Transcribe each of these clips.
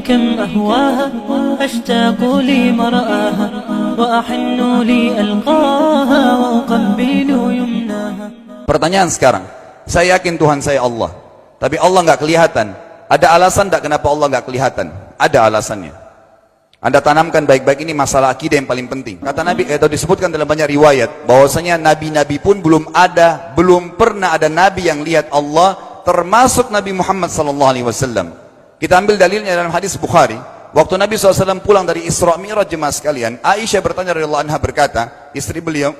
كم أهواها أشتاق لمرآها وأحن لألقاها وأقبل يمناها. Pertanyaan sekarang, saya yakin Tuhan saya Allah, tapi Allah nggak kelihatan. Ada alasan tak kenapa Allah nggak kelihatan? Ada alasannya. Anda tanamkan baik-baik, ini masalah akidah yang paling penting. Kata Nabi, atau disebutkan dalam banyak riwayat, bahwasanya nabi-nabi pun belum pernah ada nabi yang lihat Allah, termasuk Nabi Muhammad SAW. Kita ambil dalilnya dalam hadis Bukhari. Waktu Nabi SAW pulang dari Isra Mi'raj, jemaah sekalian, Aisyah bertanya radhiyallahu anha, berkata, istri beliau,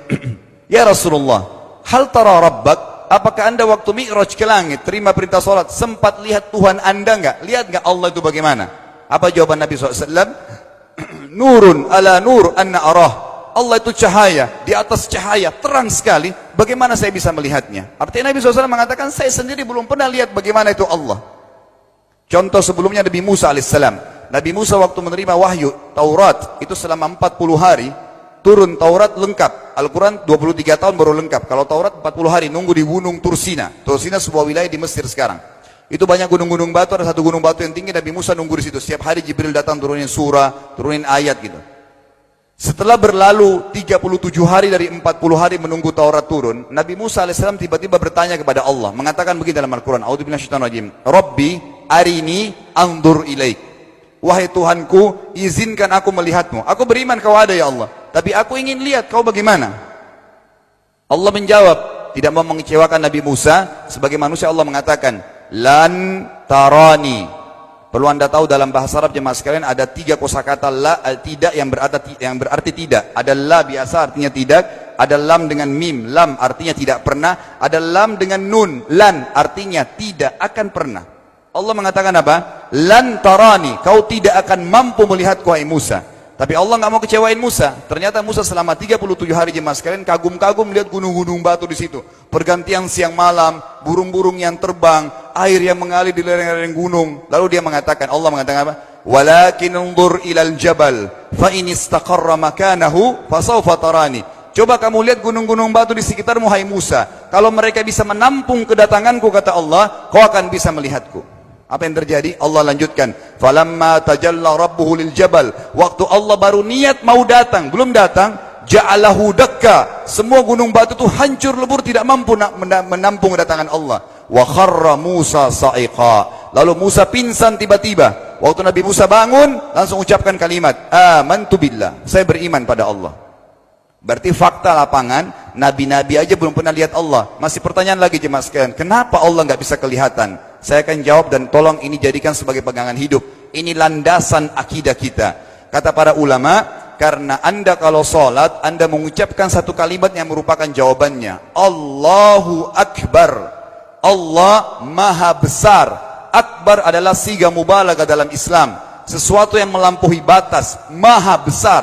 ya Rasulullah, hal tara rabbak? Apakah anda waktu Mi'raj ke langit, terima perintah salat, sempat lihat Tuhan anda enggak? Lihat enggak Allah itu bagaimana? Apa jawaban Nabi SAW? Nurun ala nur anna arah. Allah itu cahaya, di atas cahaya, terang sekali. Bagaimana saya bisa melihatnya? Artinya Nabi SAW mengatakan, saya sendiri belum pernah lihat bagaimana itu Allah. Contoh sebelumnya Nabi Musa alaihissalam. Nabi Musa waktu menerima wahyu Taurat, itu selama 40 hari, turun Taurat lengkap. Al-Quran 23 tahun baru lengkap. Kalau Taurat 40 hari, nunggu di gunung Tursina. Tursina sebuah wilayah di Mesir sekarang. Itu banyak gunung-gunung batu, ada satu gunung batu yang tinggi, Nabi Musa nunggu di situ. Setiap hari Jibril datang turunin surah, turunin ayat gitu. Setelah berlalu 37 hari dari 40 hari menunggu Taurat turun, Nabi Musa alaihissalam tiba-tiba bertanya kepada Allah, mengatakan begini dalam Al-Quran, A'udzu billahi rajim, Rabbi arini anzur ilaik. Wahai Tuhanku, izinkan aku melihatmu. Aku beriman kau ada ya Allah, tapi aku ingin lihat kau bagaimana. Allah menjawab, tidak mau mengecewakan Nabi Musa. Sebagai manusia Allah mengatakan, lan tarani. Perlu anda tahu dalam bahasa Arab jemaah sekalian ada 3 kosakata la, tidak yang berarti tidak. Ada la biasa artinya tidak, ada lam dengan mim, lam artinya tidak pernah, ada lam dengan nun, lan artinya tidak akan pernah. Allah mengatakan apa? Lan tarani, kau tidak akan mampu melihatku wahai Musa. Tapi Allah nggak mau kecewain Musa. Ternyata Musa selama 37 hari jemaah sekalian kagum-kagum lihat gunung-gunung batu di situ. Pergantian siang malam, burung-burung yang terbang, air yang mengalir di lereng-lereng gunung. Lalu dia mengatakan, Allah mengatakan apa? Walakin unzur ilal jabal, fa in istaqarra makanahu fasawfa tarani. Coba kamu lihat gunung-gunung batu di sekitarmu hai Musa. Kalau mereka bisa menampung kedatanganku, kata Allah, kau akan bisa melihatku. Apa yang terjadi? Allah lanjutkan, falamma tajalla rabbuhu lil jabal, waktu Allah baru niat mau datang, belum datang, ja'alahu dakka, semua gunung batu itu hancur lebur, tidak mampu menampung kedatangan Allah. Wa kharra Musa sa'iqa, lalu Musa pingsan tiba-tiba. Waktu Nabi Musa bangun, langsung ucapkan kalimat, amantu billah, saya beriman pada Allah. Berarti fakta lapangan, nabi-nabi aja belum pernah lihat Allah. Masih pertanyaan lagi jemaah sekalian, kenapa Allah nggak bisa kelihatan? Saya akan jawab dan tolong ini jadikan sebagai pegangan hidup. Ini landasan akidah kita. Kata para ulama, karena anda kalau sholat, anda mengucapkan satu kalimat yang merupakan jawabannya. Allahu Akbar. Allah Maha Besar. Akbar adalah siga mubalaghah dalam Islam. Sesuatu yang melampaui batas. Maha Besar.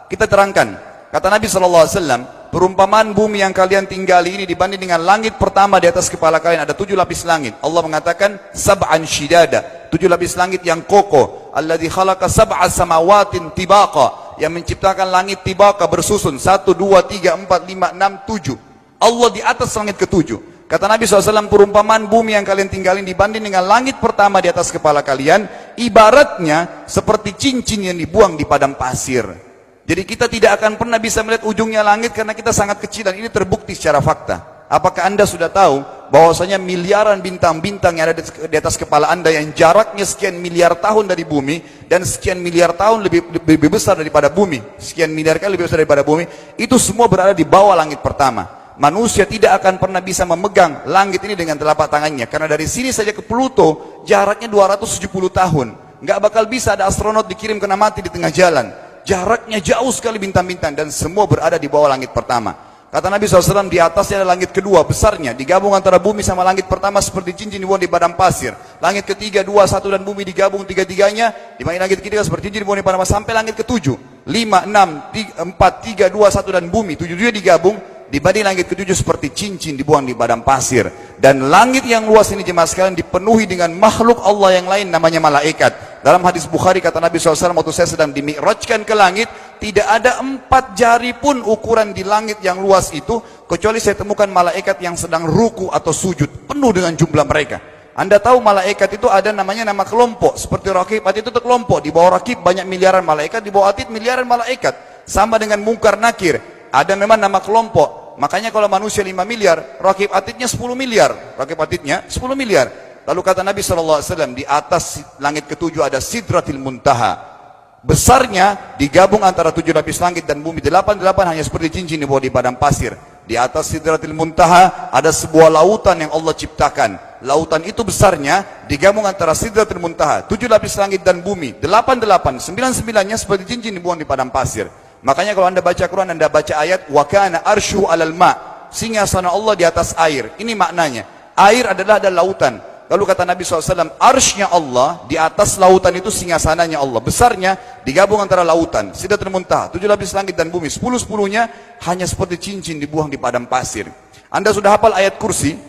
Kita terangkan. Kata Nabi SAW, perumpamaan bumi yang kalian tinggali ini dibanding dengan langit pertama di atas kepala kalian, ada 7 lapis langit. Allah mengatakan, sab'an shidada, 7 lapis langit yang kokoh. Alladzi khalaqa sab'a samawatin tibaqa, yang menciptakan langit tibaqa bersusun, 1, 2, 3, 4, 5, 6, 7. Allah di atas langit ke-7. Kata Nabi SAW, perumpamaan bumi yang kalian tinggalin dibanding dengan langit pertama di atas kepala kalian, ibaratnya seperti cincin yang dibuang di padang pasir. Jadi kita tidak akan pernah bisa melihat ujungnya langit karena kita sangat kecil, dan ini terbukti secara fakta. Apakah anda sudah tahu bahwasanya miliaran bintang-bintang yang ada di atas kepala anda yang jaraknya sekian miliar tahun dari bumi dan sekian miliar tahun lebih besar daripada bumi, sekian miliar kali lebih besar daripada bumi, itu semua berada di bawah langit pertama. Manusia tidak akan pernah bisa memegang langit ini dengan telapak tangannya, karena dari sini saja ke Pluto jaraknya 270 tahun. Nggak bakal bisa ada astronot dikirim kena mati di tengah jalan. Jaraknya jauh sekali bintang-bintang, dan semua berada di bawah langit pertama. Kata Nabi SAW, di atasnya ada langit kedua besarnya, digabung antara bumi sama langit pertama seperti cincin dibuang di padang pasir. Langit ketiga, 2, 1 dan bumi digabung tiga-tiganya, dimana langit ketiga seperti cincin dibuang di padang pasir, sampai langit ke-7, 5, 6, 4, 3, 2, 1 dan bumi, 7 digabung, dibanding langit ke-7 seperti cincin dibuang di padang pasir. Dan langit yang luas ini jemaah sekalian dipenuhi dengan makhluk Allah yang lain namanya malaikat. Dalam hadis Bukhari kata Nabi SAW, waktu saya sedang dimi'rajkan ke langit, tidak ada 4 jari pun ukuran di langit yang luas itu, kecuali saya temukan malaikat yang sedang ruku atau sujud, penuh dengan jumlah mereka. Anda tahu malaikat itu ada namanya nama kelompok. Seperti Raqib, Atid itu kelompok. Di bawah Raqib banyak miliaran malaikat, di bawah Atid miliaran malaikat. Sama dengan Munkar Nakir. Ada memang nama kelompok. Makanya kalau manusia 5 miliar, Raqib Atidnya 10 miliar. Raqib Atidnya 10 miliar. Lalu kata Nabi SAW, di atas langit ketujuh ada Sidratil Muntaha. Besarnya digabung antara 7 lapis langit dan bumi. 8 hanya seperti cincin di bawah di padang pasir. Di atas Sidratil Muntaha ada sebuah lautan yang Allah ciptakan. Lautan itu besarnya digabung antara Sidratil Muntaha, 7 lapis langit dan bumi. 8, 9-9-nya seperti cincin dibuang di padang pasir. Makanya kalau Anda baca Quran, Anda baca ayat wa kana arsyu 'alal ma', singgasana Allah di atas air. Ini maknanya. Air adalah ada lautan. Lalu kata Nabi SAW, arsy-nya Allah di atas lautan itu singgasananya Allah. Besarnya digabung antara lautan, Sidratul Muntaha, 7 lapis langit dan bumi. 10-10-nya hanya seperti cincin dibuang di padang pasir. Anda sudah hafal ayat kursi?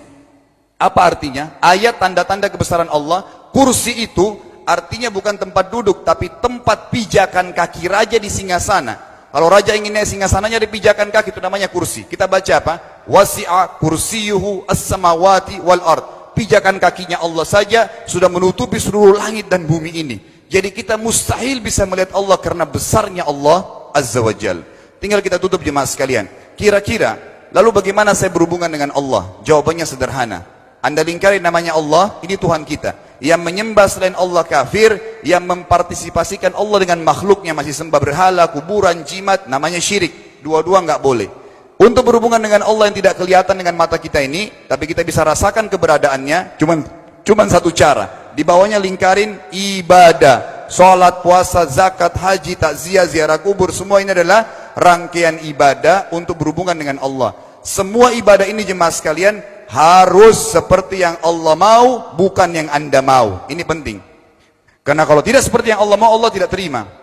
Apa artinya? Ayat tanda-tanda kebesaran Allah. Kursi itu artinya bukan tempat duduk, tapi tempat pijakan kaki raja di singgasana. Kalau raja ingin naik singgasananya di pijakan kaki, itu namanya kursi. Kita baca apa? Wasi'a kursiyuhu as-samawati wal ard. Pijakan kakinya Allah saja sudah menutupi seluruh langit dan bumi ini. Jadi kita mustahil bisa melihat Allah karena besarnya Allah Azza wa Jal. Tinggal kita tutup jemaah sekalian. Kira-kira, lalu bagaimana saya berhubungan dengan Allah? Jawabannya sederhana. Anda lingkari namanya Allah, ini Tuhan kita. Yang menyembah selain Allah kafir, yang mempartisipasikan Allah dengan makhluknya, masih sembah berhala, kuburan, jimat, namanya syirik. Dua-dua nggak boleh. Untuk berhubungan dengan Allah yang tidak kelihatan dengan mata kita ini, tapi kita bisa rasakan keberadaannya, cuman satu cara. Di bawahnya lingkarin ibadah. Salat, puasa, zakat, haji, takziah, ziarah kubur, semua ini adalah rangkaian ibadah untuk berhubungan dengan Allah. Semua ibadah ini jemaah sekalian harus seperti yang Allah mau, bukan yang Anda mau. Ini penting. Karena kalau tidak seperti yang Allah mau, Allah tidak terima.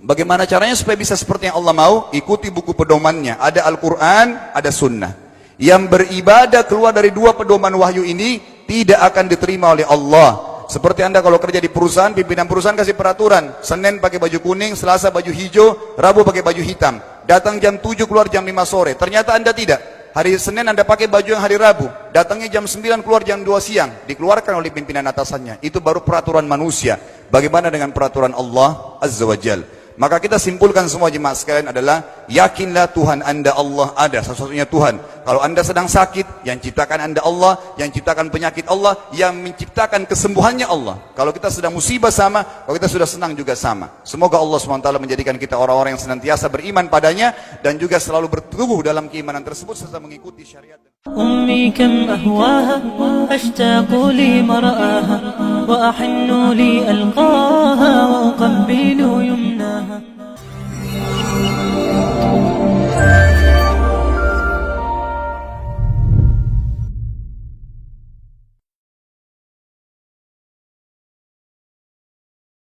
Bagaimana caranya supaya bisa seperti yang Allah mau? Ikuti buku pedomannya. Ada Al-Quran, ada Sunnah. Yang beribadah keluar dari 2 pedoman wahyu ini tidak akan diterima oleh Allah. Seperti Anda kalau kerja di perusahaan, pimpinan perusahaan kasih peraturan. Senin pakai baju kuning, Selasa baju hijau, Rabu pakai baju hitam. Datang jam 7, keluar jam 5 sore. Ternyata Anda tidak. Hari Senin Anda pakai baju yang hari Rabu. Datangnya jam 9, keluar jam 2 siang. Dikeluarkan oleh pimpinan atasannya. Itu baru peraturan manusia. Bagaimana dengan peraturan Allah Azza wa Jal? Maka kita simpulkan semua jemaah sekalian adalah, yakinlah Tuhan Anda Allah ada, satu-satunya Tuhan. Kalau Anda sedang sakit, yang ciptakan Anda Allah, yang ciptakan penyakit Allah, yang menciptakan kesembuhannya Allah. Kalau kita sedang musibah sama, kalau kita sudah senang juga sama. Semoga Allah SWT menjadikan kita orang-orang yang senantiasa beriman padanya, dan juga selalu bertumbuh dalam keimanan tersebut serta mengikuti syariat. أمي كم أهواها أشتاق لمرآها وأحن لي ألقاها